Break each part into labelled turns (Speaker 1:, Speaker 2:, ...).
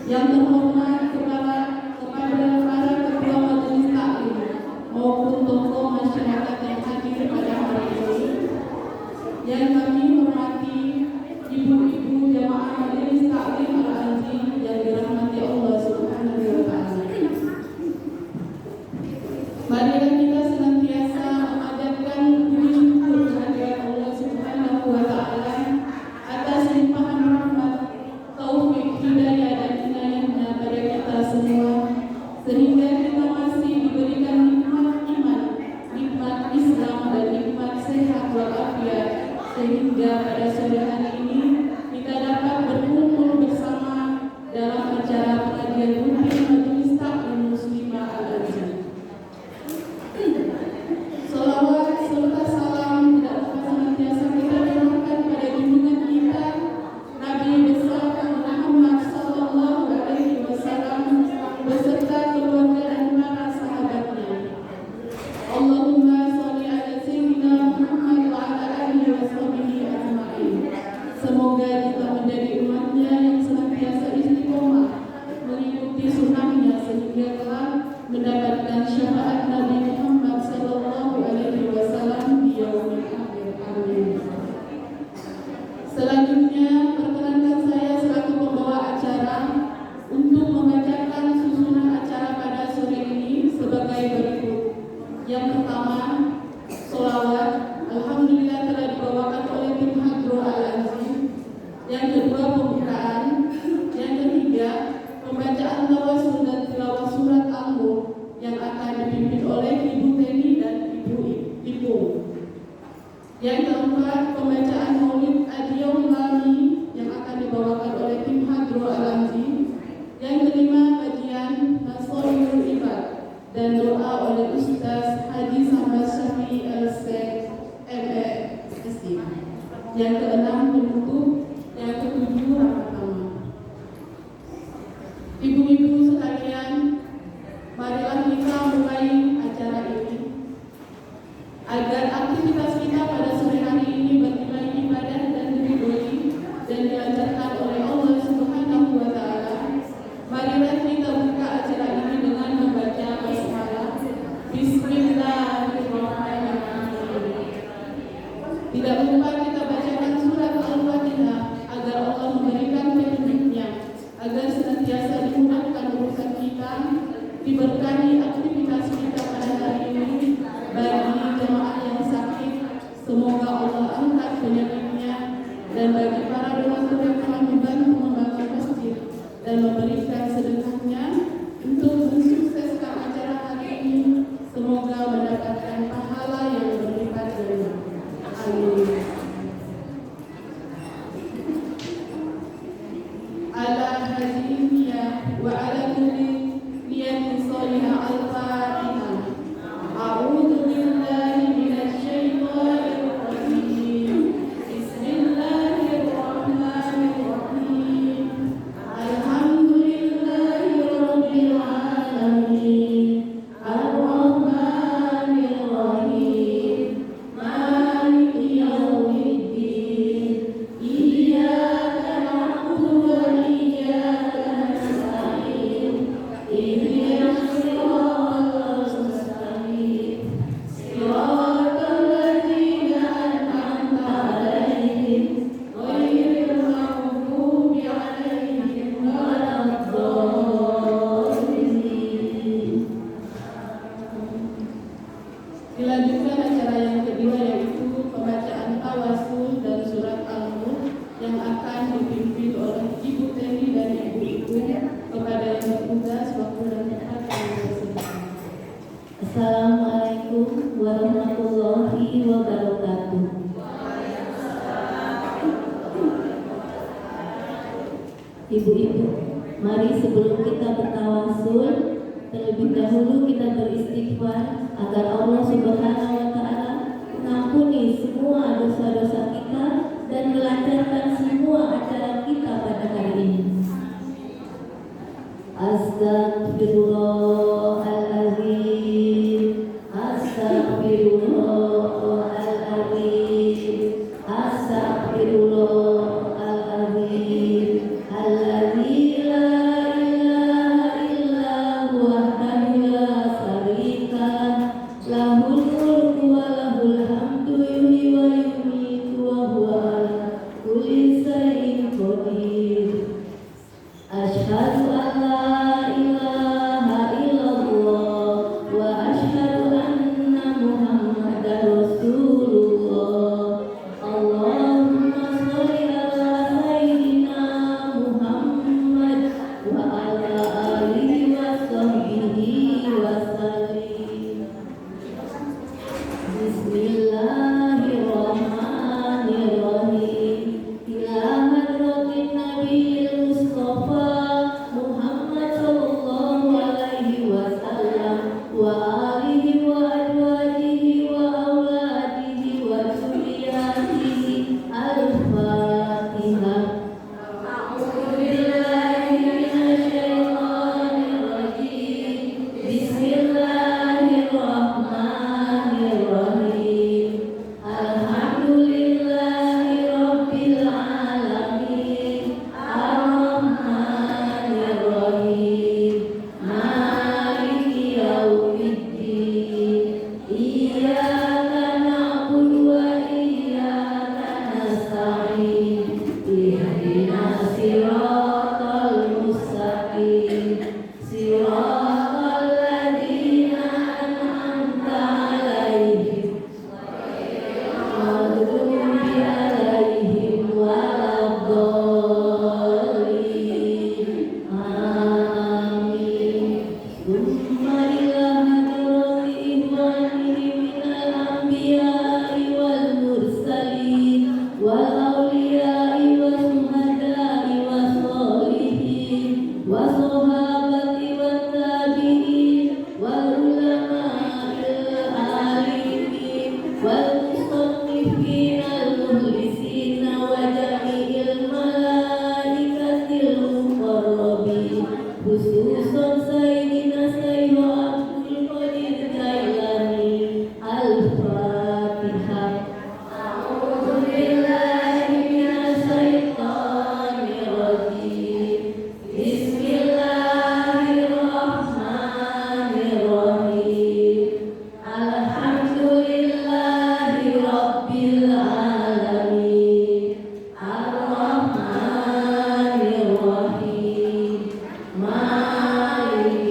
Speaker 1: Yang terhormat kepada para ketua majelis taklim maupun tokoh masyarakat yang hadir pada hari ini. Yang kami hormati ibu-ibu jamaah majelis taklim Al-Azim yang dirahmati Allah Subhanahu wa Ta'ala. Marilah kita senantiasa memanjatkan puji syukur kehadirat Allah Subhanahu wa Ta'ala atas limpahan rahmat, taufik, hidayah dan inayahnya pada kita semua, sehingga kita masih diberikan nikmat iman, nikmat Islam dan nikmat sehat walafiat, sehingga pada sore hari ini kita dapat berkumpul bersama dalam acara pengajian rutin Majelis Taklim Muslimah Al-Azim. Salawat serta salam tidak lupa senantiasa kita curahkan pada junjungan kita Nabi besar Muhammad sallallahu alaihi wasallam beserta keluarga dan para sahabatnya. Allahumma sholli ala sayyidina Muhammad wa ala alihi washabihi ajma'in. Semoga kita menjadi umatnya yang senantiasa istiqomah mengikuti sunnahnya sehingga kelak mendapatkan syafaat Nabi Muhammad sallallahu alaihi wasallam di yaumil akhir. Amin. Selanjutnya perkenankan saya selaku pembawa acara untuk membacakan susunan acara pada sore ini sebagai berikut. Yang pertama, sholawat Alhamdulillah telah dibawakan oleh tim Hadro Al-Azim. Yang kedua, pembukaan. Yang ketiga, pembacaan tawasul dan tilawah surat Al-Mulk yang akan dipimpin oleh Ibu Teni dan Ibu Ibu. Yang keempat, pembacaan Maulid Adiyaum Lami yang akan dibawakan oleh tim Hadro Al-Azim. Yang kelima, kajian Nasolul Ibad dan doa oleh Ustaz Haji Samad Syafi'i Al-Syekh M.E.S. Yang keenam, penutup. Yang ketujuh, rapat tamu. Ibu-ibu sekalian, marilah kita mulai acara ini agar aktivitas kita pada sore hari ini bernilai ibadah dan diridhoi dan dilancarkan oleh Allah Subhanahu wa Ta'ala. Marilah kita buka acara ini dengan membaca basmalah. Bismillahirrahmanirrahim. Tidak lupa kita bacakan surat Al-Fatihah agar Allah memberikan petunjuknya, agar senantiasa dimudahkan urusan kita, diberkahi aktivitas kita pada hari ini. Bagi jemaah yang sakit, semoga Allah angkat penyakitnya, dan bagi para donatur yang telah membantu membangun masjid dan memberikan sedekahnya untuk mensukseskan acara hari ini, semoga mendapatkan pahala yang berlipat ganda. Amin. Ala hadhihi niyah wa ala kulli niyatin shalihah al-Fatihah. A'udzu billahi minasy syaithanir rajim. Bismillahirrahmanirrahim. Alhamdulillahirabbil alamin. Ar-Rahmanir Rahim. Maliki yaumiddin. Iyyaka na'budu wa iyyaka nasta'in. Ihdinas siratal mustaqim. Siratal ladzina an'amta 'alaihim ghairil maghdubi 'alaihim waladdallin. Dilanjutkan acara yang kedua, yaitu pembacaan tawasul dan surat Al-Mulk yang akan dipimpin oleh Ibu Teni dan Ibu-Ibu. Kepada yang bertugas, waktu dan tempat kami persilakan.
Speaker 2: Assalamualaikum warahmatullahi wabarakatuh. Ibu-ibu, mari sebelum kita bertawasul, terlebih dahulu kita beristighfar agar Allah Subhanahu wa Ta'ala mengampuni semua dosa-dosa kita dan melancarkan semua acara kita pada hari ini. Astagfirullahaladzim, astagfirullahaladzim, astagfirullahaladzim. Alladzi la muqarrabin khususan Sayyidina Syekh Abdul Qadir Jailani. Al-Fatihah. A'udzu billahi minasy syaithanir rajim. Bismillahirrahmanirrahim. Alhamdulillahi rabbil alamin. Ar-Rahmanir Rahim. Maliki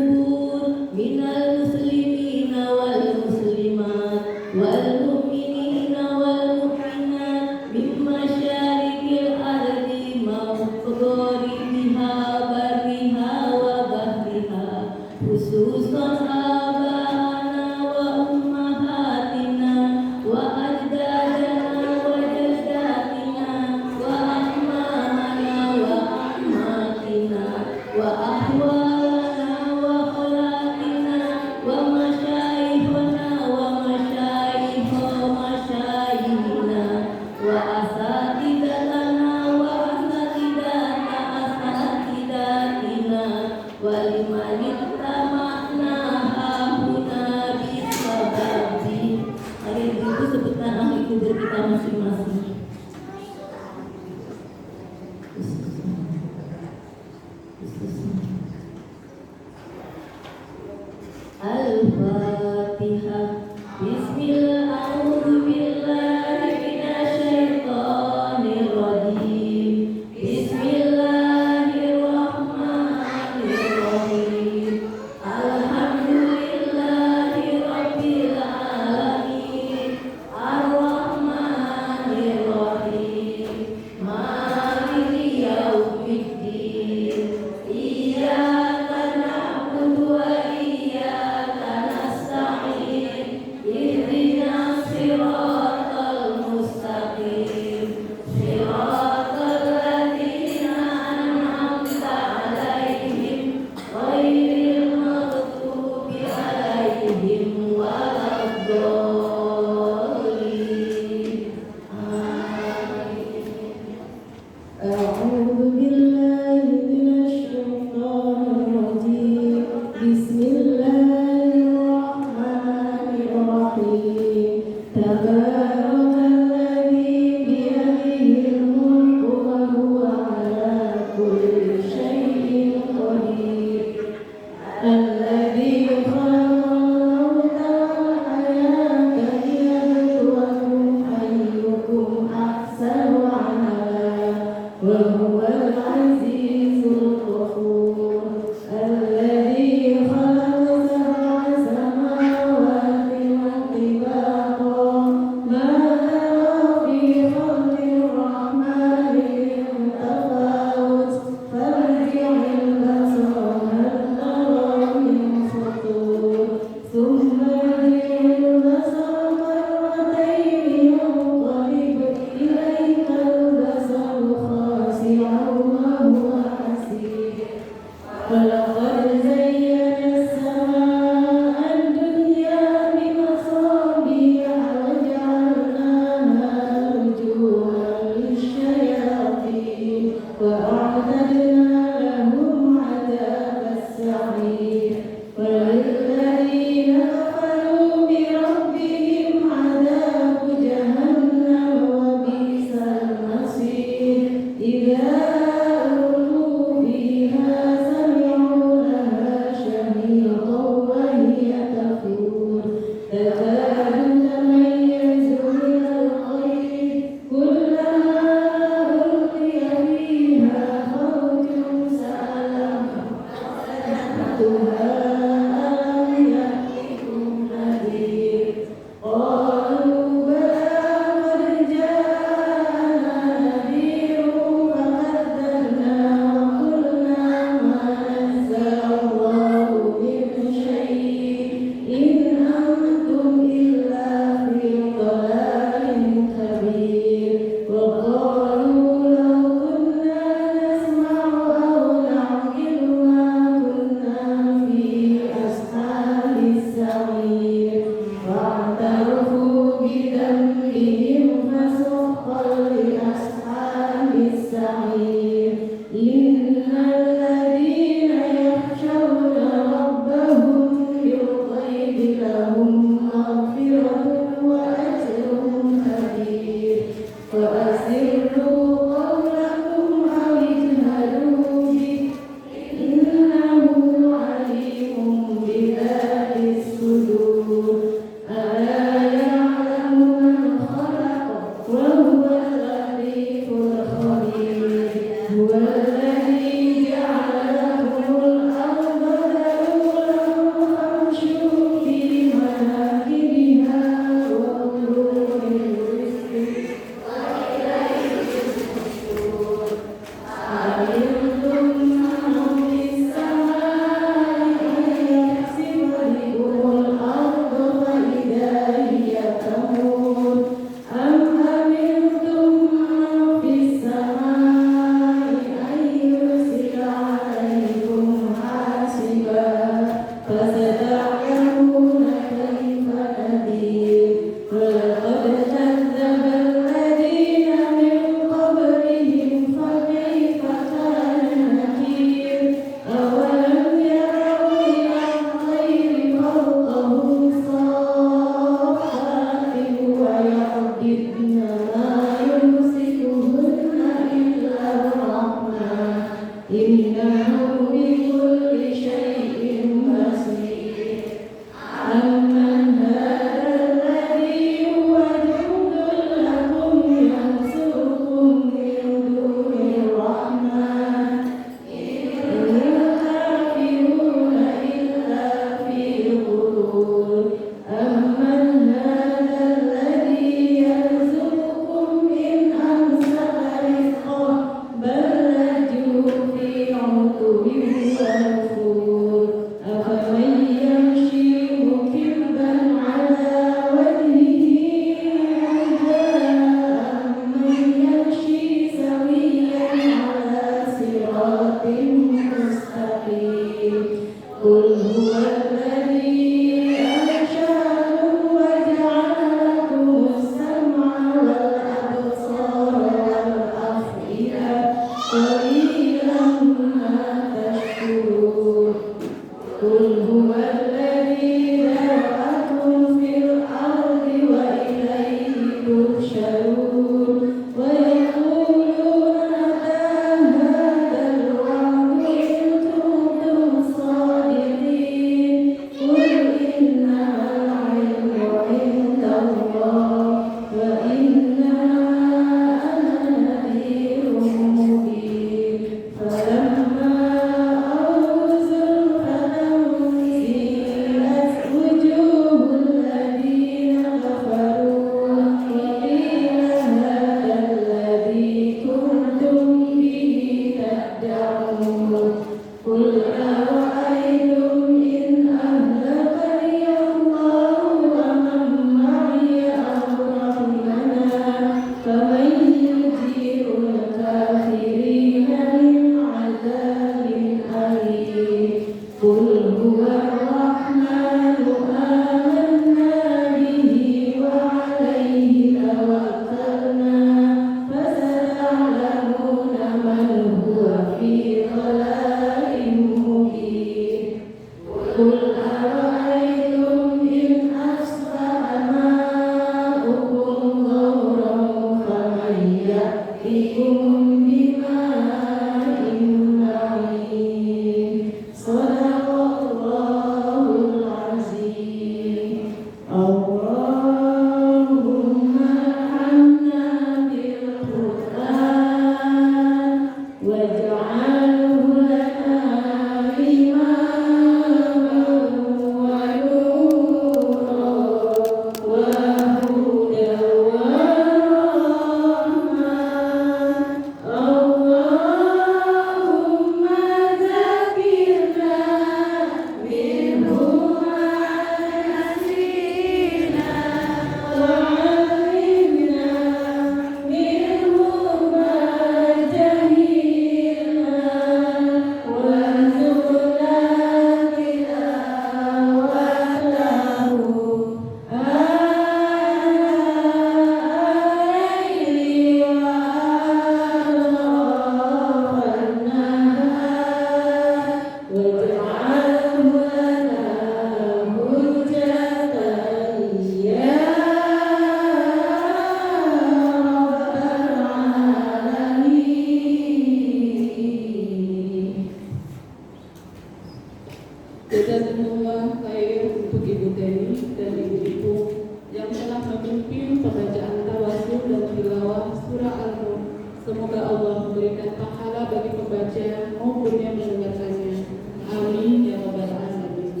Speaker 1: Semoga Allah memberikan pahala bagi pembaca maupun yang mendengarkannya. Amin ya rabbal alamin.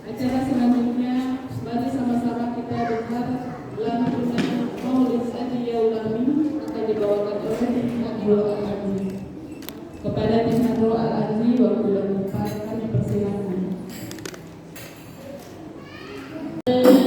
Speaker 1: Acara selanjutnya, mari sama-sama kita dengar lantunan Maulid Adi Yaulami akan dibawakan oleh Hadro Al-Aziz. Kepada tim Hadro Al-Aziz, waktu dan tempat kami persilakan.
Speaker 2: Salam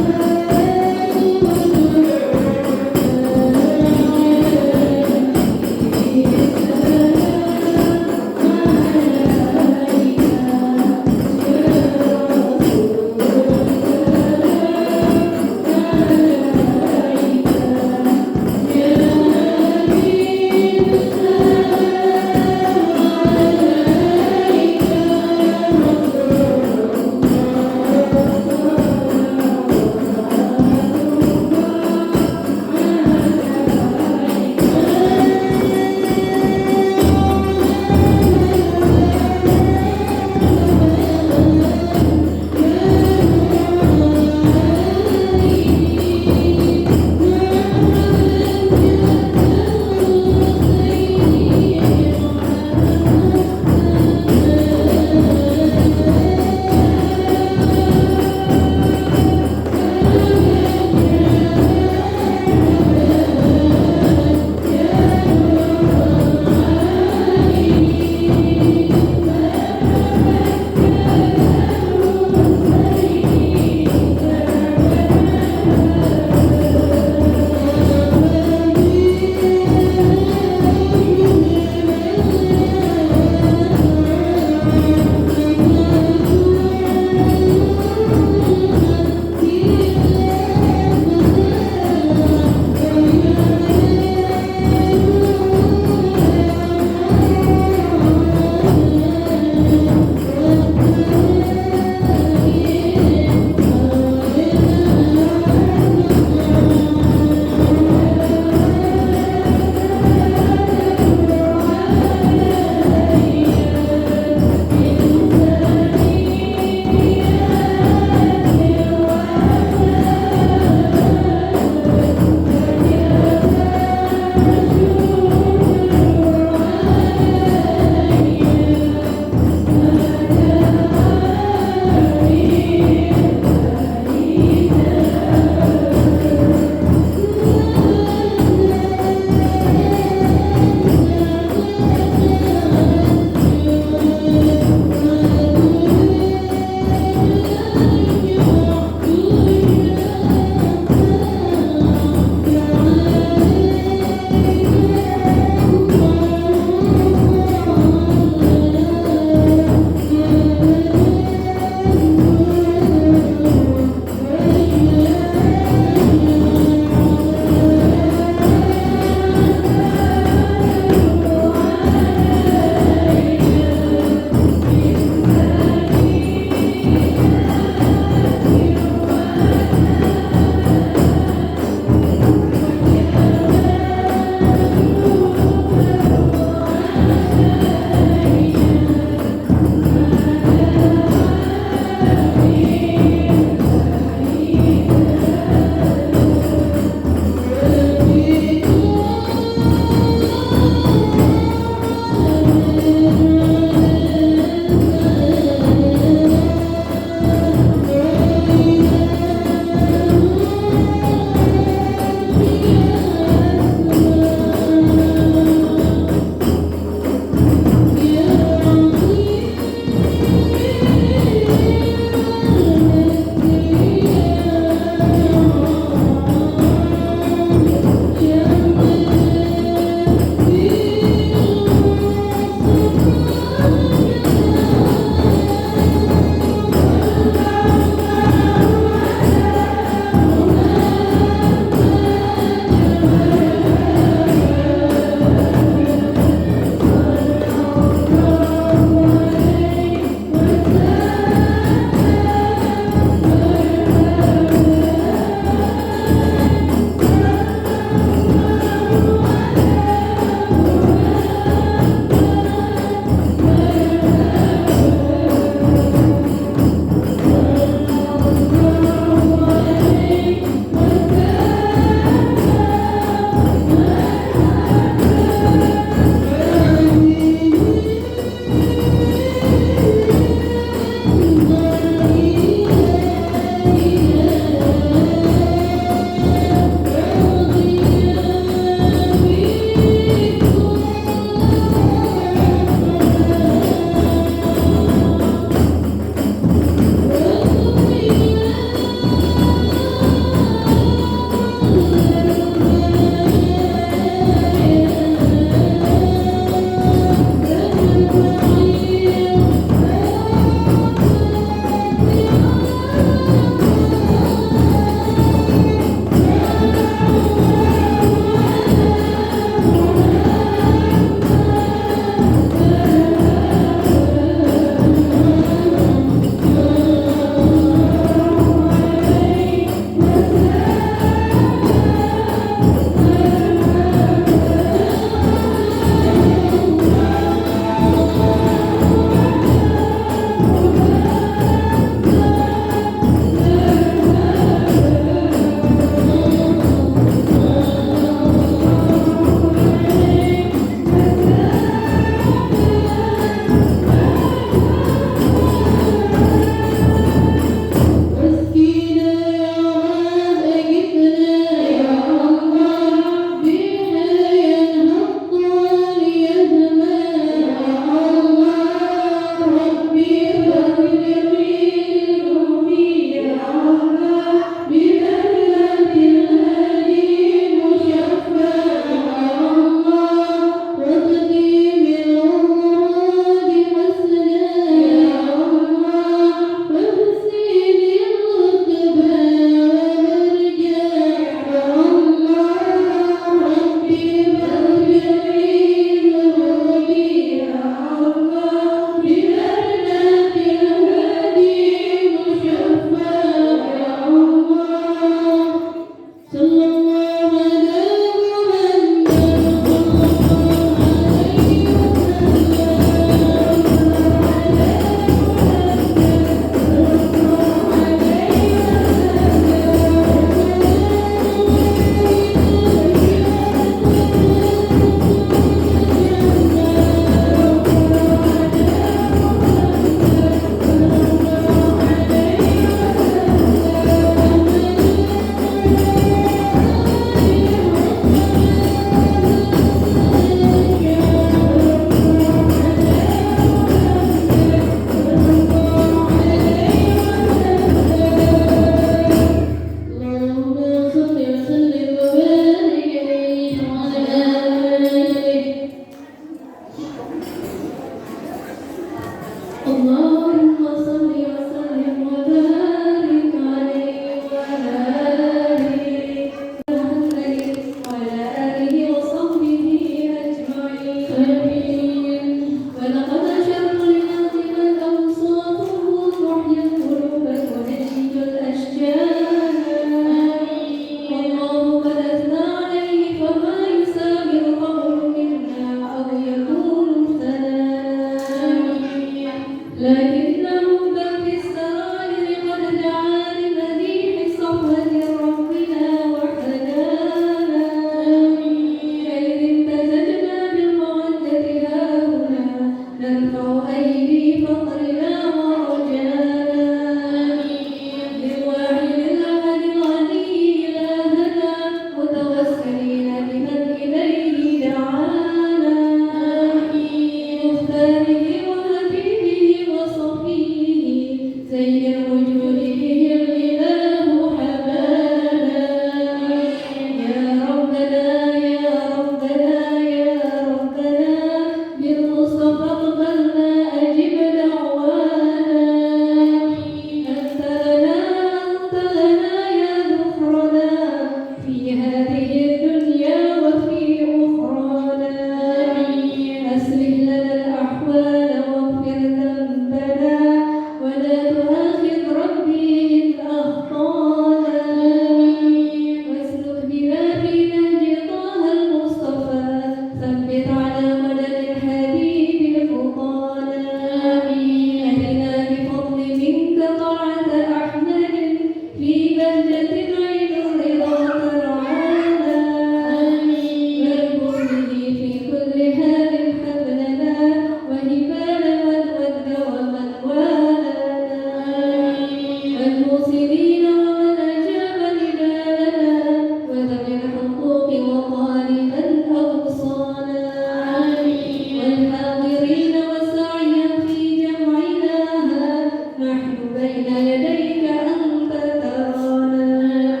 Speaker 2: يديك أن ترانا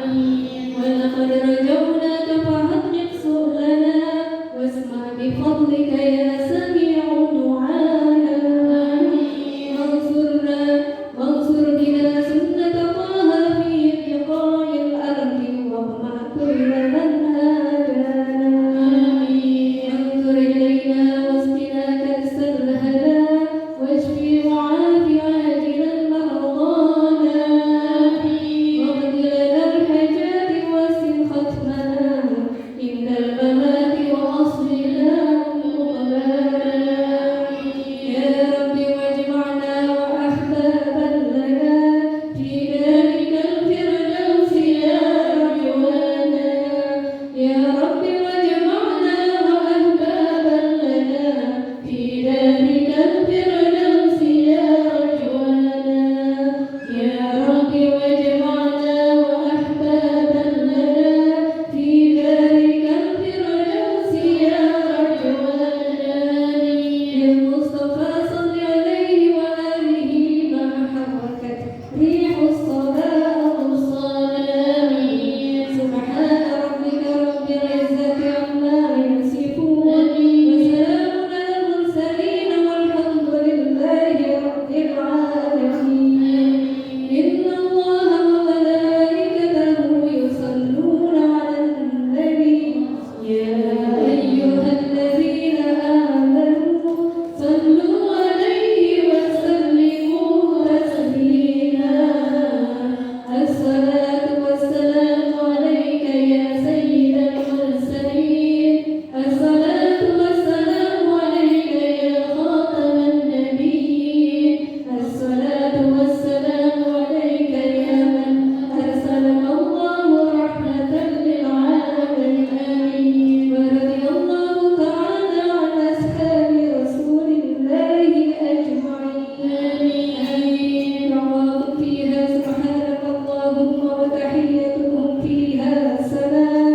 Speaker 2: ولقد رجوناك فحقق سؤلنا واسمع بفضلك يا سميع دعانا وانصر بنا سنة طه في بقاع الأرض واغمع كل من هاجانا انظر إلينا واسقنا كأس الهدى واشفي وعافي عاجلا مرضانا واغفر لنا الحاجات واسم ختمنا عند الممات وأصلنا مقبانا يا رب واجمعنا وأحبابا لنا في ذلك الفردوس يا رجوانا يا رب واجمعنا وأحبابا لنا في ذلك الفردوس يا رجوانا يا رب واجمعنا وأحبابا لنا في ذلك الفردوس يا رجوانا للمصطفى صل عليه وآله ما حركت ريح الصلاة والسلام سبحان ربك رب العزة عما يصفون وسلام على المرسلين والحمد لله رب العالمين إن الله وملائكته يصلون على النبي يا أيها الذين آمنوا صلوا عليه وسلموا تسليما الصلاة والسلام عليك يا سيد المرسلين الصلاة والسلام عليك يا خاتم النبيين الصلاة والسلام عليك يا من أرسلك الله رحمة للعالمين ورضي الله تعالى عن أصحاب رسول الله أجمعين دعواهم فيها سبحانك اللهم وتحيتهم فيها سلام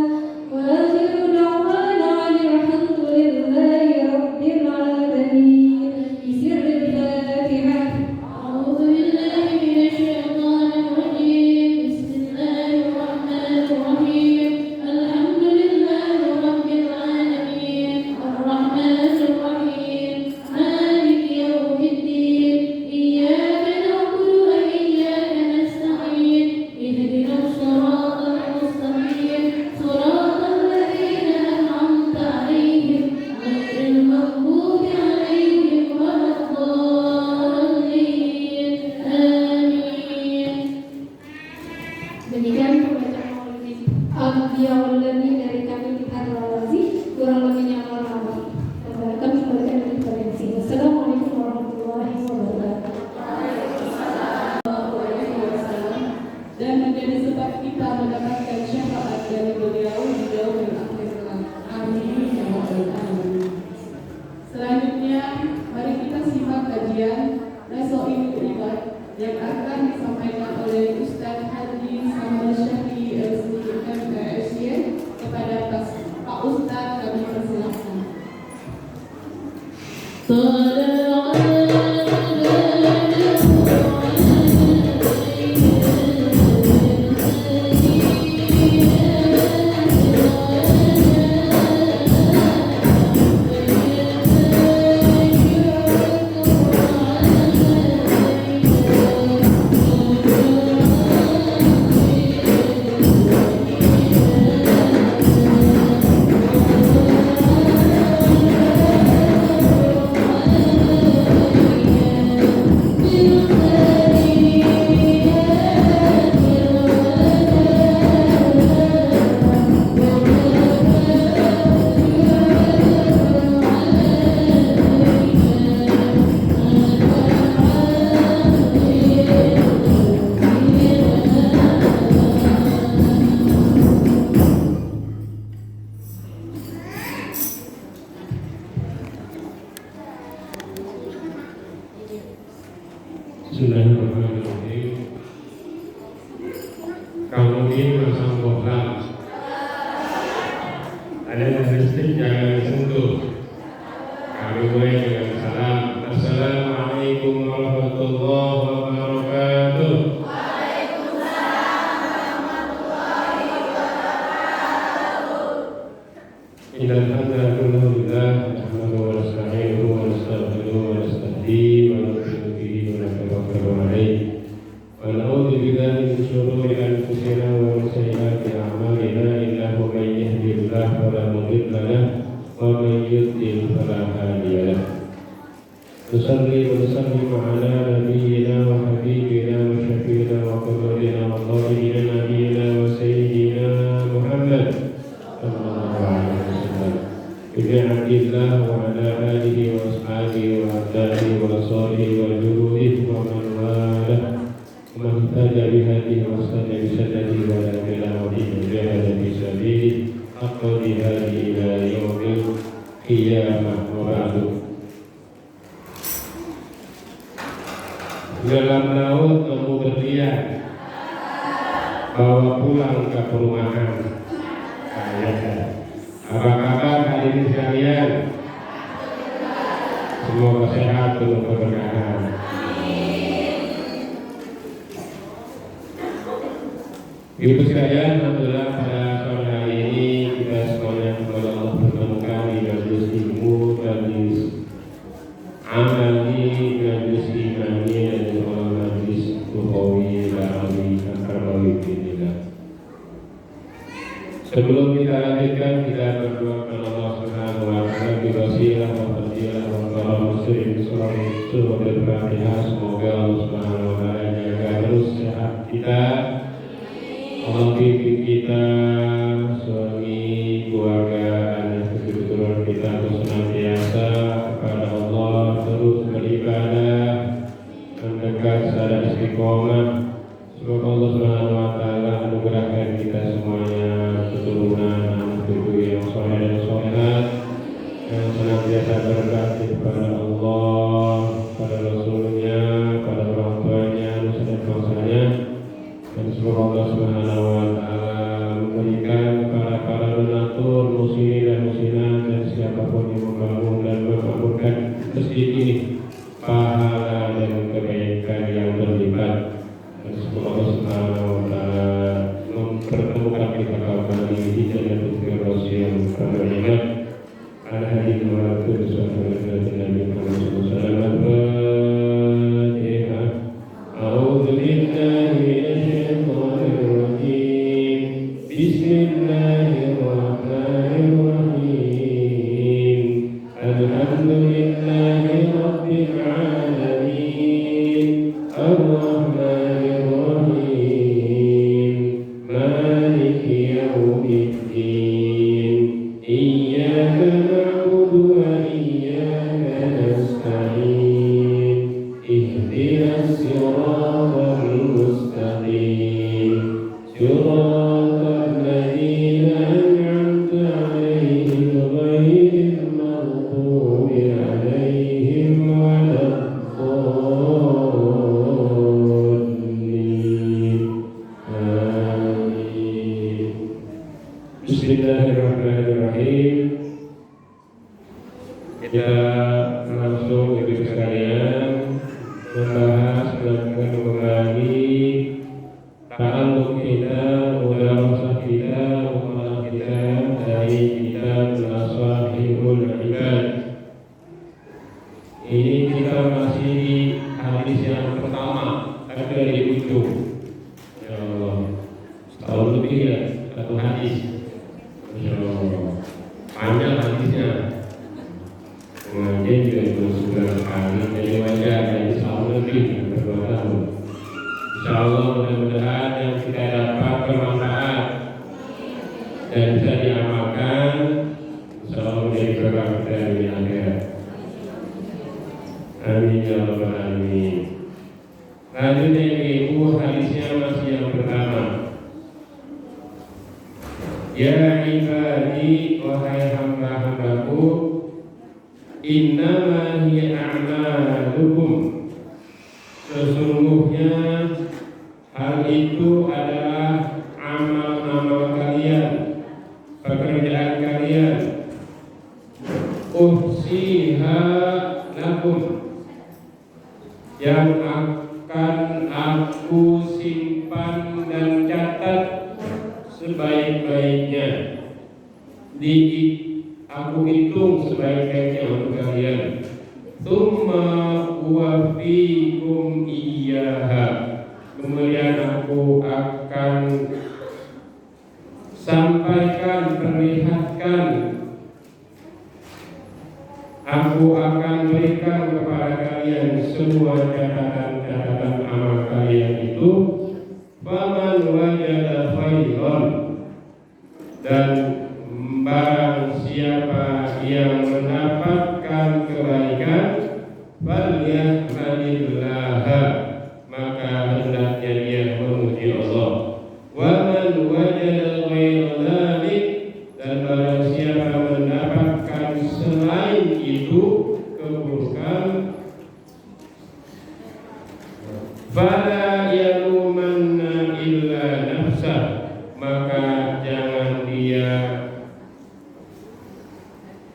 Speaker 2: وآخر دعوانا عن الحمد لله رب العالمين بسر الفاتحة أعوذ بالله من الشيطان الرجيم بسم الله الرحمن الرحيم الحمد لله رب العالمين الرحمن الرحيم مالك يوم الدين إياك نعبد وإياك نستعين اهدنا الصراط المستقيم صراط الذين أنعمت عليهم غير المغضوب عليهم ولا الضالين آمين. Demikian pembacaan maulid Al-Biyawallani dari kami di Razi, kurang lebihnya mohon maaf. Kami kembalikan dari konferensi. Assalamualaikum warahmatullahi wabarakatuh.
Speaker 1: Dan menjadi sebab kita mendapatkan syafaat dari beliau di yaumil akhir kelak. Amin ya rabbal alamin. Selanjutnya mari kita simak kajian Nasoil Ibad yang akan disampaikan oleh Ustaz Haji Sambal Syahri MKSY. Kepada Pak Ustaz kami persilahkan.
Speaker 2: Thank you.
Speaker 3: ونعوذ بالله من شرور أنفسنا ومن سيئات أعمالنا إنه من يهده الله فلا مضل له ومن يضلل فلا هادي له نصلي ونسلم على نبينا وحبيبنا وشفينا وقربنا وطاهرنا نبينا وسيدنا محمد صلى الله عليه وسلم بنعمة الله وعلى آله وأصحابه وأتباعه وأنصاره وجنوده ومن والاه ومن اهتدى بهديه واستنى بسنته ولا إله إلا جاهد في سبيله حق جهاده إلى يوم القيامة وبعد. Dalam laut nemu berlian, bawa pulang ke perumahan. Apa kabar hadirin sekalian? Semoga sehat penuh keberkahan. Ibu sekalian, alhamdulillah pada sore hari ini kita semuanya kepada Allah bertemukan di majelis ilmu, majelis amali, majelis imani dan juga majelis ukhawi da'awi akramawi binillah. Sebelum kita lanjutkan, kita berdoa kepada Allah Subhanahu wa taala bi wasilah wa fadilah wa karam muslim surah Al-Fatihah. Semoga Allah Subhanahu wa taala jaga terus sehat kita, Allah bimbing kita, suami, keluarga, anak keturunan kita terus senantiasa kepada Allah, terus beribadah, mendekat pada istiqomah. Semoga Allah Subhanahu wa taala anugerahkan kita semuanya keturunan anak cucu yang soleh dan solehat, yang senantiasa berbakti kepada Allah, pada Rasulnya, pada orang tuanya, nusa dan bangsanya. Dan semoga Allah Subhanahu wa taala memberikan kepada para donatur, muslimin dan muslimat dan siapapun yang membangun dan memakmurkan masjid ini pahala dan kebaikan yang berlipat. Dan semoga Allah Subhanahu wa taala mempertemukan kita kembali di Jannatul Firdaus yang terbaik. Ala hadis wa sallallahu alaihi wasallam. A'udzu billahi minasyaitonir rajim. Bismillahirrahmanirrahim. Alhamdulillahi rabbil alamin. Ar-Rahmanir Rahim. Maliki yaumiddin. Iyyaka na'budu wa iyyaka nasta'in. Ihdinas siratal mustaqim. Siratal ladzina an'amta 'alaihim ghairil maghdubi 'alaihim waladdallin. Amin. Bismillahirrahmanirrahim. Kita langsung ibu sekalian membahas dan kembali ta'alluq kita, mudarasah kita, muamalah kita dari kitab Masalihul Ibad. Ini kita masih di hadis yang pertama, tapi dari ujung. Ya Allah, setahun lebih ya satu hadis. Ya Allah, panjang hadisnya. Pengajian juga belum sebulan sekali, jadi wajar dari setahun lebih, berdua tahun. Insya Allah mudah-mudahan yang kita dapat bermanfaat dan bisa diamalkan, insya Allah menjadi berkah kita di akhirat. Amin ya rabbal alamin. Lanjutnya ibu, hadisnya masih yang pertama. Ya ibadi, wahai hamba-hambaku, innama hiya a'malukum, sesungguhnya hal itu adalah amal-amal kalian, pekerjaan kalian. Uhsiha lakum, yang akan aku simpan dan catat sebaik-baiknya, aku hitung sebaik-baiknya untuk kalian. Tsumma uwafikum iyyaha, kemudian aku akan sampaikan, perlihatkan, aku akan berikan kepada kalian semua catatan-catatan amal kalian itu. Faman wajada khairan, dan barang siapa yang mendapatkan kebaikan, falyahmadillah, maka hendaknya dia memuji Allah. Wa man wajada ghaira dzalik, dan barang siapa mendapatkan selain itu keburukan, fala yalumanna illa nafsah, maka jangan dia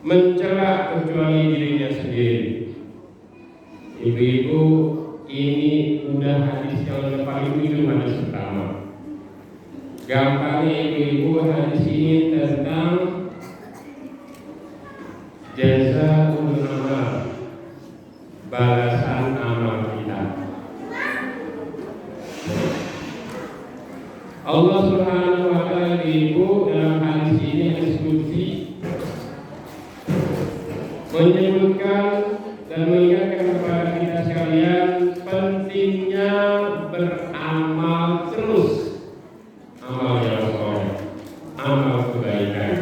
Speaker 3: mencela kecuali dirinya sendiri. Ibu-ibu, ini udah hadis yang paling ujung, hadis pertama. Gampangnya ibu-ibu, hadis ini tentang jazaa'ul amal, balasan amal kita. Allah Subhanahu wa ta'ala, ibu, dalam hadis ini, hadis qudsi, menyebutkan dan mengingatkan kepada kita sekalian pentingnya beramal terus, amal yang soleh, amal kebaikan.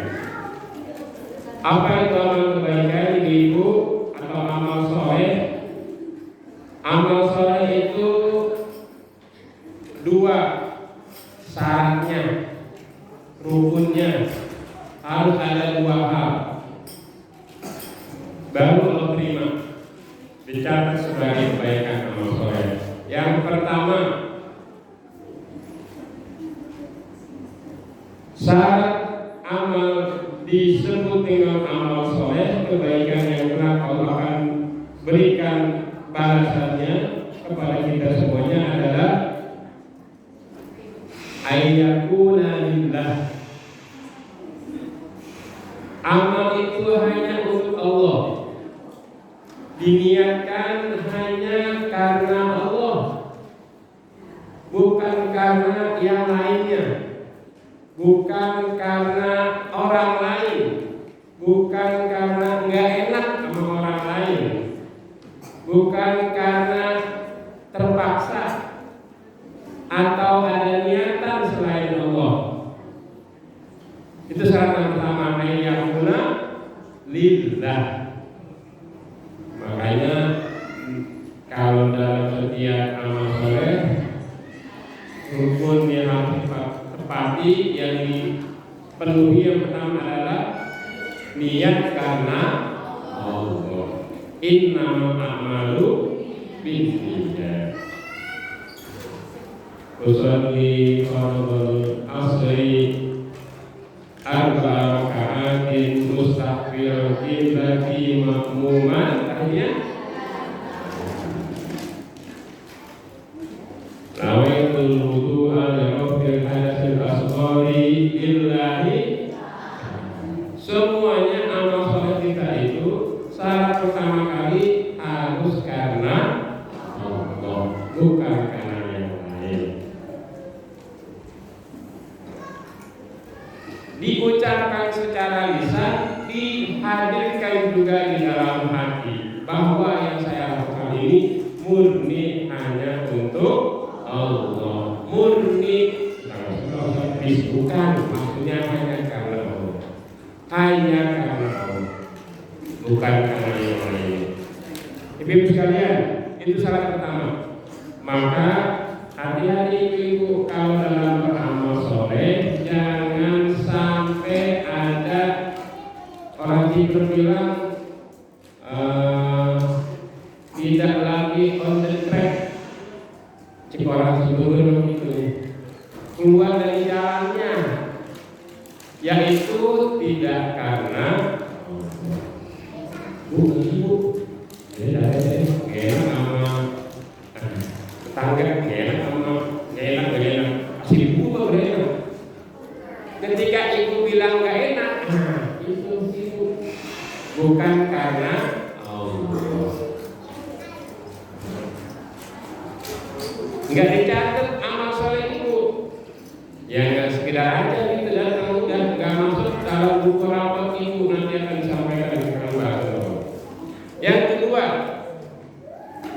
Speaker 3: Apa itu amal kebaikan, ibu, atau amal soleh? Amal soleh itu dua syaratnya, rukunnya, harus ada dua hal, baru Allah terima, dicatat sebagai kebaikan amal soleh. Yang pertama, syarat amal disebut dengan amal soleh, kebaikan yang benar, Allah akan berikan balasannya kepada kita semuanya adalah ayyakuna lillah. Amal itu hanya untuk Allah, diniatkan hanya karena Allah, bukan karena yang lainnya, bukan karena orang lain, bukan karena nggak enak sama orang lain, bukan karena terpaksa atau ada niatan selain Allah. Itu syarat yang pertama, ayyakuna lillah. Makanya kalau dalam setiap amal soleh, rukun yang harus tepati, yang dipenuhi yang pertama adalah niat karena Allah. Innamal a'malu binniyat. Usolli fardhu asri arba'a raka'atin mustaqbil qiblati ma'muman, artinya nawaitul wudu'a li raf'il hadatsil asghari lillahi. Semuanya amal soleh kita itu syarat pertama kali harus karena Allah, bukan karena yang lain. Diucapkan secara lisan, dihadirkan juga di dalam hati, bahwa yang saya lakukan ini murni hanya untuk Allah, murni, bukan, maksudnya hanya karena Allah, hanya karena Allah, bukan karena yang lain. Ibu-ibu sekalian, itu syarat pertama. Maka hati-hati ibu kalau dalam beramal soleh, jangan sampai ada orang tidur bilang tidak lagi on the track, cik orang sebelum itu keluar dari jalannya, yaitu tidak karena ibu enak sama tetangga, enak sama enak asli ibu udah enak. Ketika ibu bilang gak enak, itu ibu bukan karena Allah. Nggak dicatat tidak ada gitu dan udah nggak masuk dalam buku rapat ibu nanti akan disampaikan dengan bahasa. Yang kedua,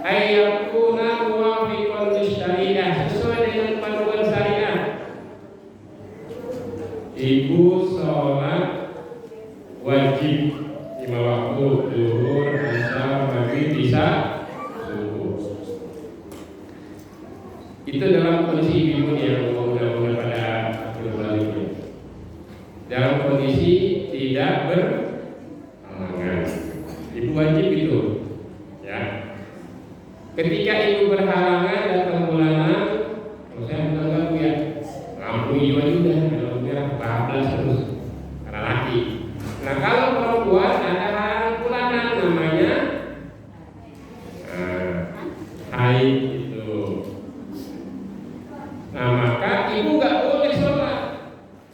Speaker 3: ayyakuna muwafiqan syariah, sesuai dengan panduan syariah. Ibu sholat wajib 5 waktu, zuhur, asar, maghrib, isya, subuh. Itu dalam kondisi ibu yang mudah-mudahan pada bulan ini. Dalam kondisi tidak berhalangan, ibu wajib itu, ya. Ketika ibu berhalangan datang bulanan, kalau saya bilang ya, lampu hijau sudah, kalau merah bablas terus karena laki. Nah kalau perempuan ada halangan bulanan namanya haid itu. Nah maka ibu nggak boleh sholat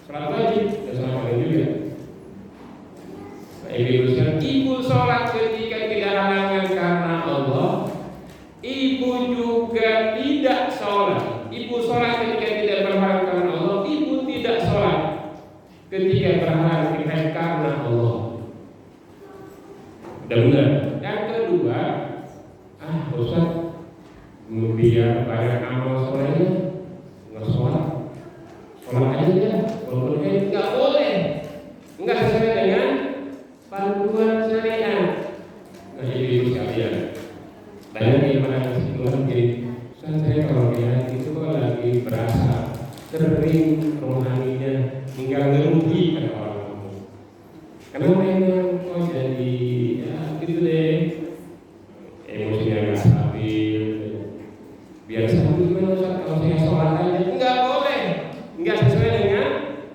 Speaker 3: wajib, ya sholat juga. Nah, ibu sholat ketika tidak halangan karena Allah. Ibu juga tidak sholat. Ibu sholat ketika tidak berhalangan karena Allah. Ibu tidak sholat ketika berhalangan karena Allah. Benar. Yang kedua, Ustaz, biar banyak amal sholatnya, nggak sholat aja, walaupun nggak boleh, nggak sesuai dengan panduan syariat. Nah ibu sekalian, banyak yang kesimpulan gini, saya kalau lihat itu lagi berasa kering rohaninya hingga ngerugi kan orang. Karena memang kok jadi ya gitu deh, emosinya nggak stabil. Biasa gimana kalau saya sholat aja nggak boleh, nggak sesuai dengan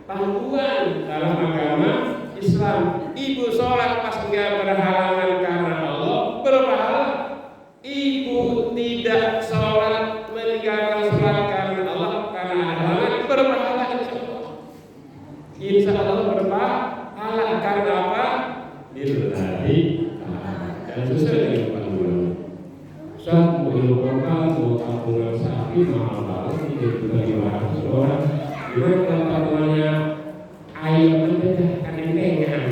Speaker 3: panduan dalam agama Islam. Ibu sholat pas nggak berhalangan karena Allah berpahala. Ibu tidak sholat meninggalkan sholat karena Allah karena ada halangan berpahala insya Allah berpahala karena apa? Lillahi dan sesuai dengan panduan. Saat mau ilmukan mau tabungan sapi mahal banget ini juga 500 orang. Gimana kalau tabungannya ayam aja kan entengan.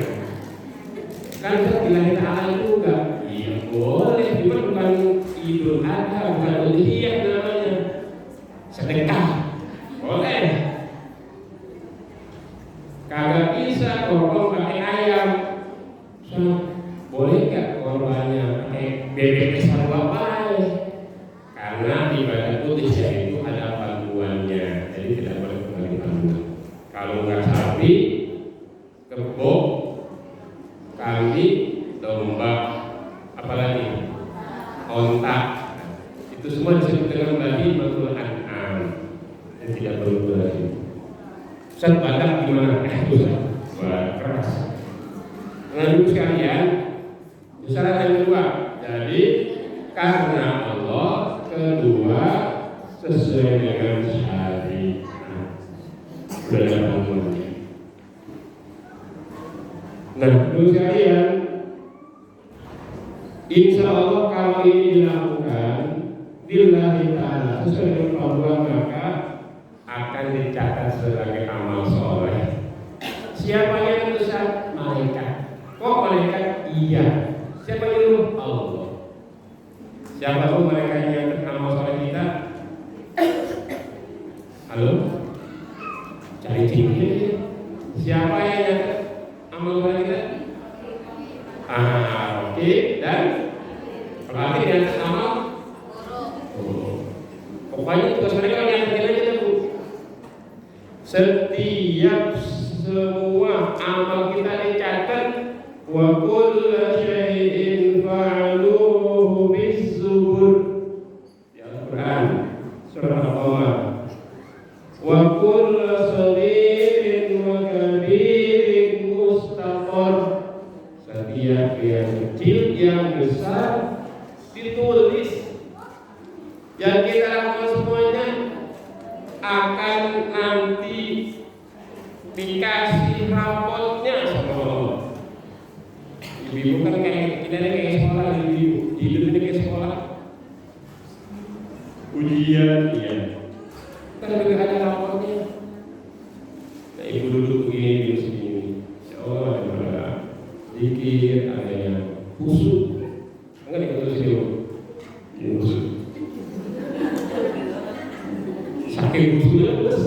Speaker 3: Kan bilang Allah itu enggak. Iya boleh, cuma bukan Idul Adha, bukan Udhiyah namanya. Sedekah boleh. Kagak bisa korban pakai ayam. Boleh nggak korbannya pakai bebek besar bapak? Karena ibadah Udhiyah itu ada panduannya, jadi tidak boleh kembali panduan. Kalau nggak sapi, kebo, kambing, domba, apalagi onta, itu semua disebut dengan bahimatul an'am yang tidak perlu lagi. Ustaz badak gimana? Wah keras. Nah ibu sekalian, syarat yang kedua, jadi karena Allah, kedua sesuai dengan syariat. Nah ibu sekalian, insya Allah kalau ini dilakukan lillahi ta'ala sesuai dengan panduan maka akan dicatat sebagai amal soleh. Siapa yang menuliskan? Malaikat. Kok malaikat? Iya. Siapa yang nyuruh? Allah. Siapa pun mereka yang amal soleh kita? Halo? Cari cingkir. Siapa yang nyatet amal soleh kita? Oke. Dan berarti yang amal pokoknya tugas mereka nyatetin aja Bu. Setiap semua amal kita dicatat. Wa kullu syai'in fa'aluhu bis-zubur. Ya Al-Quran surah Al-Qamar. Wa kullu saghirin wa kabirin mustaqar. Setiap yang kecil yang besar ditulis. Yang kita lakukan semuanya akan nanti dikasih rapotnya sama Allah. Ibu kan kayak kita kayak sekolah, ibu hidup kayak sekolah ujian, ya. Kan lebih ada rapotnya. ibu duduk begini, duduk segini. Ya Allah, ada dikit, ada yang kusut. Enggak dikutus itu, kusut. Saking kusutnya terus.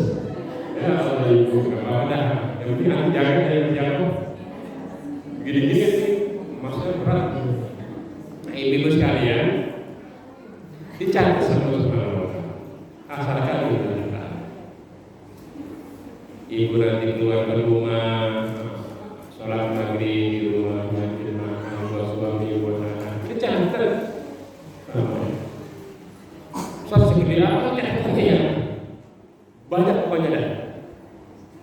Speaker 3: Ya Allah ibu, kenapa ada? Yang penting aku jaga, yang jatuh. Gini-gini maksudnya berat. Nah, ibu sekalian, dicatat sama Allah Subhanahu wa Ta'ala. Asalkan kita. Ibu nanti keluar ke rumah, sholat maghrib di rumah, di makan, buat suami, buat anak. Dicatat. Sholat segede apa catatnya ya? Banyak pokoknya dah.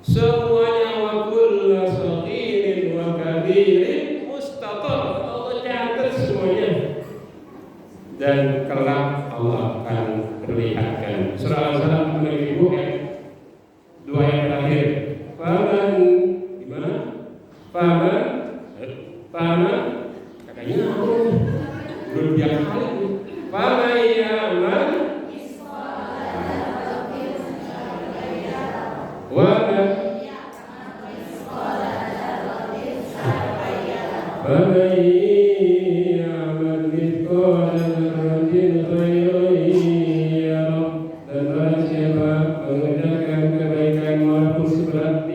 Speaker 3: Semuanya wa kullu saghirin wa kabirin mustatar. Allah catat semuanya. Dan kelak Allah akan perlihatkan. Surah Al-Salam ibu kan dua yang terakhir. Faman gimana? Faman katanya belum dia kali. Faman yaman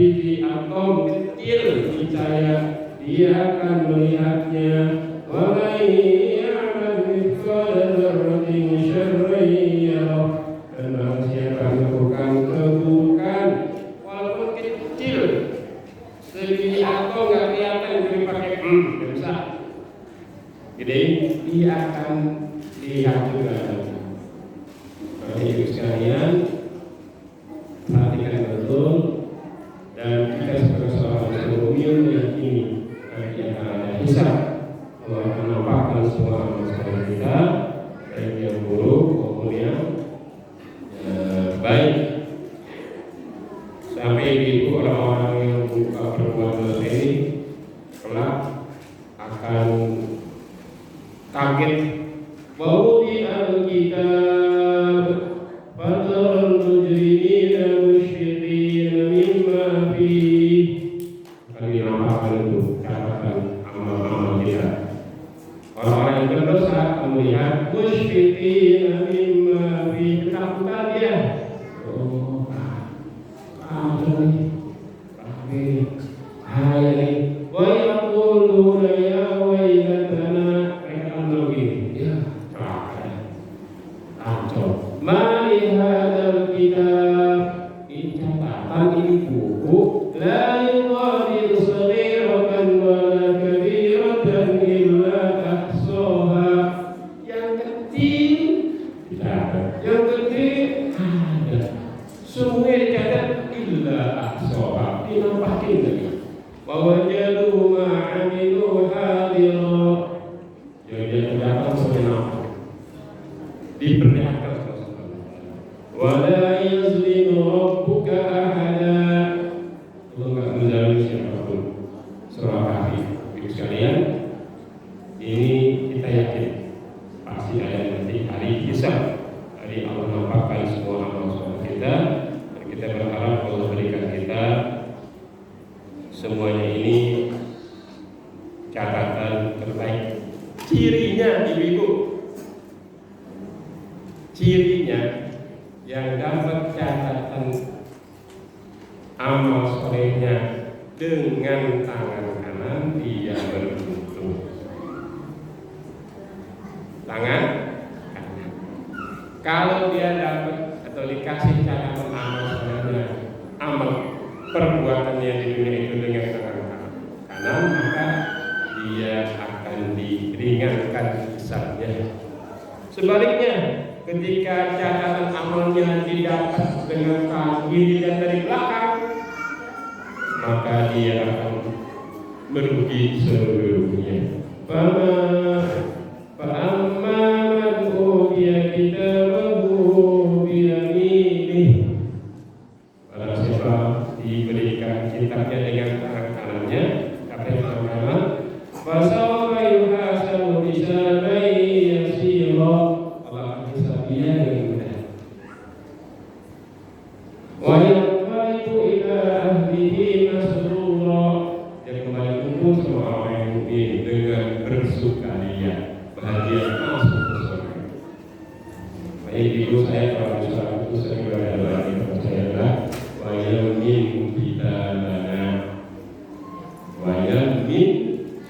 Speaker 3: biji atom kecil niscaya dia akan melihatnya. Wa may ya'mal mithqala dzarratin syarran yarah. Dan barang siapa melakukan keburukan walaupun kecil sebiji atom nggak kelihatan dipakai bisa. Jadi dia akan lihat juga. Jadi ibu sekalian perhatikan betul. Dan kita sebagai seorang mukmin meyakini nanti akan ada hisab. Allah akan menampakkan semua amal kita, baik yang buruk maupun yang baik. Sampai itu orang-orang yang buka perbuatan dosa ini kelak akan kaget. Wawudi al-kitab fatarul mujrimina musyfiqina mimma fihi. Kali nampakkan itu catatan amal-amal kita. Orang-orang yang berdosa akan melihat musyfiqina mimma fihi, ketakutan dia. Oh, hai wa yaquluna ya waylatana, mereka bilang ya kacau. Mali hadzal kitab, ini catatan, ini buku, la yughadiru saghiratan wa la kabiratan illa ahsaha. Yang kecil dicatat, yang gede ada, semua dicatat illa ahsaha, dinampakin lagi. Wa wajadu ma 'amilu hadira, yang dia kerjakan semua nampak, diperlihatkan. Wala yazlimu rabbuka ahada. Allah enggak menzalimi siapapun. Surah Kahfi. Ibu sekalian, ini kita yakin pasti ada nanti hari hisab. Hari Allah menampakkan semua amal kita, dan kita berharap Allah berikan kita semuanya ini catatan terbaik. Cirinya ibu-ibu, cirinya yang dapat catatan amal solehnya dengan tangan kanan, dia beruntung. Tangan kanan. Kalau dia dapat atau dikasih catatan amal solehnya, amal perbuatannya di dunia itu dengan tangan kanan, maka dia akan diringankan hisabnya. Sebaliknya, ketika catatan amalnya didapat dengan kiri dan dari belakang, maka dia akan merugi seluruhnya. Fa'amma man utiya kitabahu biyaminih, barang siapa diberikan kitabnya dengan tangan kanannya, apa yang pertama, fasawfa yuhasabu hisaban yasira. Hisabnya dengan mudah. Wa yanqalibu ila bihi masrura. Yang kembali kumpul semua orang yang mukmin dengan bersukaria, bahagia masuk ke surga. Baik ibu saya kalau misalnya itu sering berada lagi kepada saya adalah wa yamin kitabana, wa yamin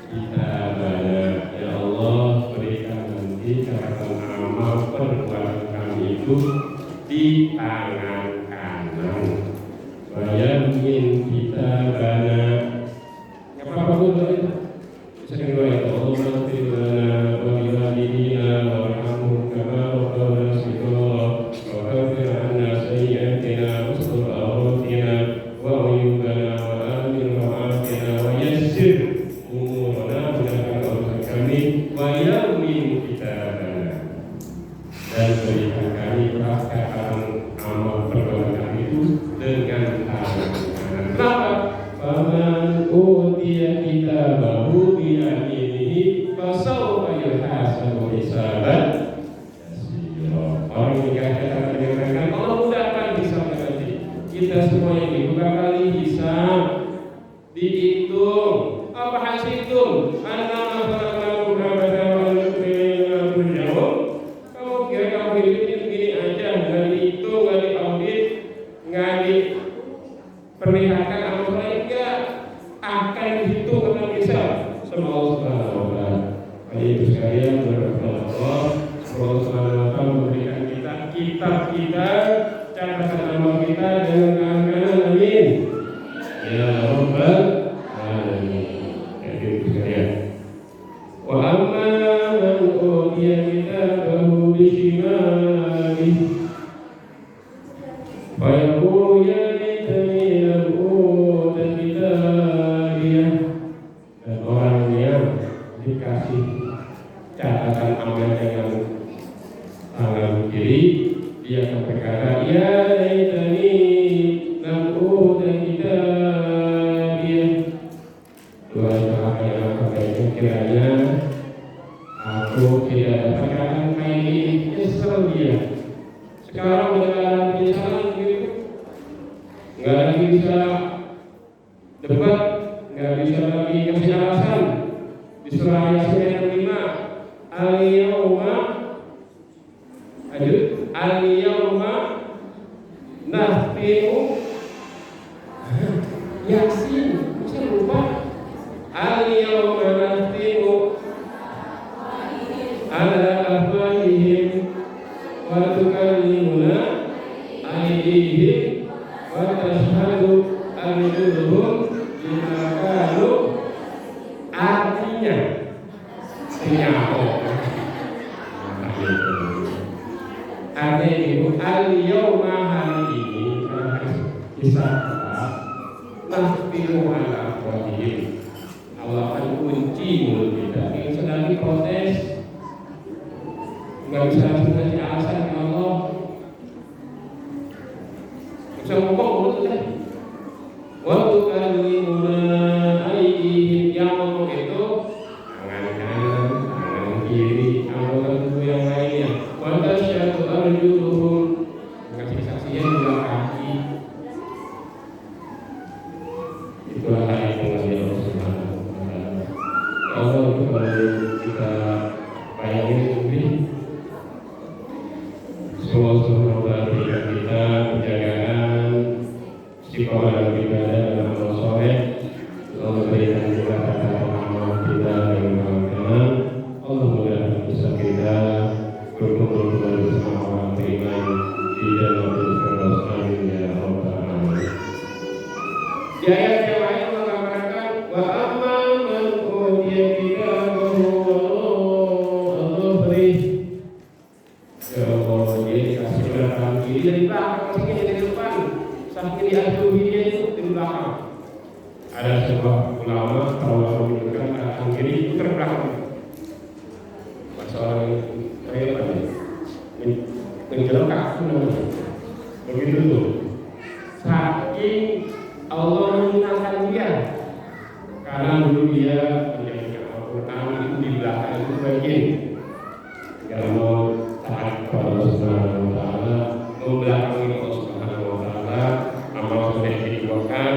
Speaker 3: kitabana. Ya Allah, berikan nanti catatan amal perbuatan kami itu di tangan kanan. Wa yamin kitabana. Apapun itu, sering doa itu Allahumma ighfir lana wa li walidina warhamhum kama rabbayana shighara wa kaffir 'anna sayyi'atina wastur 'awratina wa 'uyubana wa amin raw'atina wa yassir umurana mudahkan urusan kami wa yamin kitabana, dan berikan kami perkataan amal perbuatan kami itu dengan tangan kanan. Kenapa? Faman utiya kitabahu bi yaminihi fasawfa yuhasabu hisaban yasira. Orang yang dikatakan dengan Allah mudahkan hisabnya nanti. Kita semua ini beberapa kali hisab, dihitung. Apa hasilnya? Annama khalaqnakum abada wa la turja'un. Kamu kira kamu hidup ini begini aja, nggak dihitung, nggak diaudit, nggak diperlihatkan amal soleh, enggak akan dihitung akan bisa sama Allah Subhanahu wa taala. Jadi itu sekalian berdoa Allah, Allah Subhanahu wa taala memberikan kita kitab kita, catatan amal kita dengan tangan kanan, amin. Ya Rabbal alamin. Jadi itu sekalian. Wa amma man utiya kitabahu bi shimalihi fa yaqulu ya laitani lam uta kitabiyah. Dan orang yang dikasih catatan amal dengan tangan kiri, dia akan berkata, ya laitani lam uta kitabiyah. Tuhan yang aku baikkan, kiranya aku tidak dapatkan kain ini. Nyesel dia. Sekarang dengan penyesalan gitu, nggak lagi bisa debat, nggak bisa lagi kasih alasan. Di surah Yasin ayat 5, al-yawma nahtimu Yasin, bisa lupa. Al-yawma nahtimu ala afwahihim wa tukallimuna aydihim wa tashhadu arjuluhum bima kanu. Artinya itu al-yawma, hari ini kisah nahtimu ala afwahihim, Allah akan kunci mulut kita. Yang sedang diprotes nggak bisa langsung ngasih alasan ke Allah, bisa ngomong mulut kita. Waktu kalimuna aydihim, yang ngomong itu tangan kanan, tangan kiri, anggota tubuh yang lainnya. Wa tasyhadu arjuluhum, kasih kesaksian juga kaki. Itulah yang mengenai Allah Subhanahu wa taala. Allah itu kalau kita bayangin lebih, semoga Allah berikan kita penjagaan istiqomah dalam ibadah dan amal soleh. Allah berikan juga catatan amal kita dengan tangan kanan. Allah mudahkan usaha kita berkumpul kembali bersama orang beriman di Jannatul Firdaus, amin ya rabbal alamin. Di ayat yang lain menggambarkan wa amma man utiya kitabahu wara'a dhahrihi. Ya Allah, dia dikasih belakang kiri dari belakang, masih dari depan. Saking diaduhi dia itu di belakang. Ada sebuah ulama kalau menunjukkan belakang kiri itu terbelakang. Masalah saya menjelekak namanya. Begitu tuh. Saking Allah menyenangkan dia, karena dulu dia menjadi Al-Quran itu di belakang itu bagian. Kalau mau taat kepada Allah Subhanahu wa taala, membelakangi Allah Subhanahu wa taala, amal soleh dikuatkan,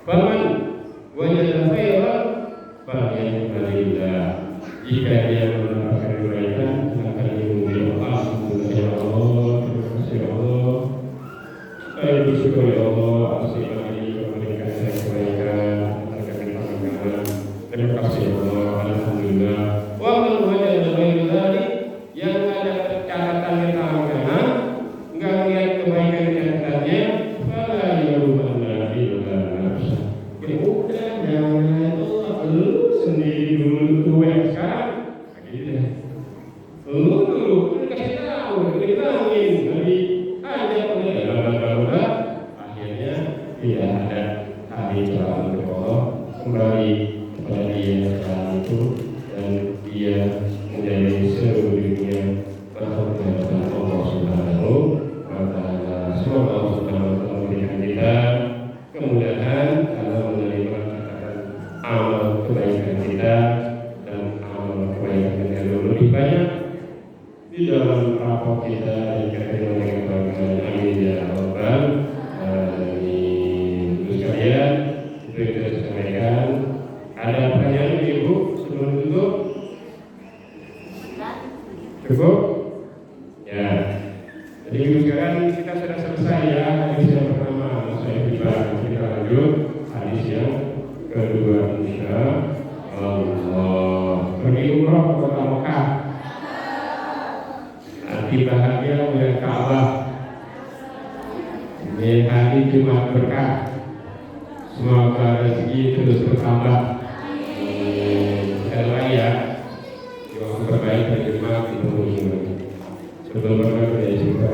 Speaker 3: Faman wajada khairan falyahmadillah. Jika dia mendapatkan kebaikan, maka dia memuji Allah. Ya Allah, terima kasih Allah. Saya bersyukur ya Allah atas nikmat ini memberikan saya kebaikan, memberikan. Terima kasih ya Allah. Alhamdulillah. Wa man wajada ghairu dzalik, yang ada catatan di tangannya, enggak lihat kebaikan di catatannya, fala yalumanna illa nafsah. Ya udah, jangan Allah, lu sendiri dulu tuh yang sekarang. Gitu deh. Lu dulu kasih tahu, dibilangin, nanti ada mudah-mudahan akhirnya tidak ada hari jalan ke Allah, kembali kepada dia sekarang itu, dan dia menjadi seluruh dunia berhubungan Allah Subhanahu wa Ta'ala. Semoga Allah Subhanahu wa Ta'ala memberikan kita kemudahan dalam menerima catatan amal kebaikan kita dan amal kebaikan yang lebih banyak di dalam rapor kita dan kita dengan kebaikan. Amin ya Rabbal alamin. Terus sekalian, itu yang saya sampaikan. Ada pertanyaan Ibu sebelum tutup? Cukup? Ya. Jadi Ibu sekarang kita sudah selesai ya hadis yang pertama. Saya tiba kita lanjut hadis yang kedua insya Allah. Pergi umroh ke kota Mekah. Nanti bahagia melihat Ka'bah. Ini hari Jumat berkah. Semoga rezeki terus bertambah. Sekali lagi ya, doa terbaik bagi jemaat dipenuhi. Sebelum berkata ya juga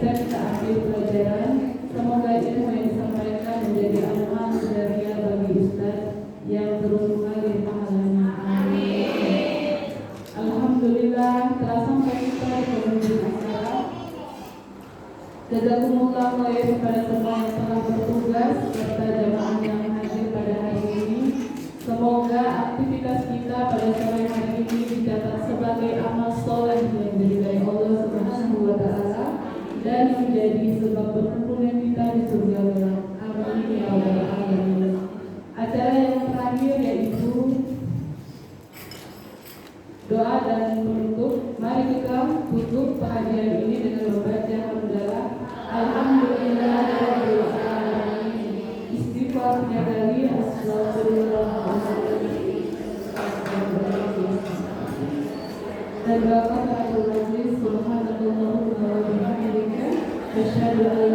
Speaker 1: bisa kita ambil pelajaran. Semoga ilmu yang disampaikan menjadi amal sudaria bagi Ustaz yang beruntung kali pahalanya. Amin. Alhamdulillah telah sampai kita di penghujung acara. Jazakumullah khair kepada semua yang telah bertugas serta jamaah yang hadir pada hari ini. Semoga aktivitas kita pada sore hari ini dicatat sebagai amal soleh yang diridhai Allah Subhanahu wa Ta'ala dan menjadi sebab berkumpulnya kita di surga kelak. Amin ya rabbal alamin. Acara yang terakhir yaitu doa dan penutup. Mari kita tutup pengajian ini dengan membaca hamdalah. Alhamdulillahirabbil alamin. Istighfar dari astagfirullahaladzim. Dan doa kafaratul majlis. Subhanallahumma wa bihamdika asyhadu an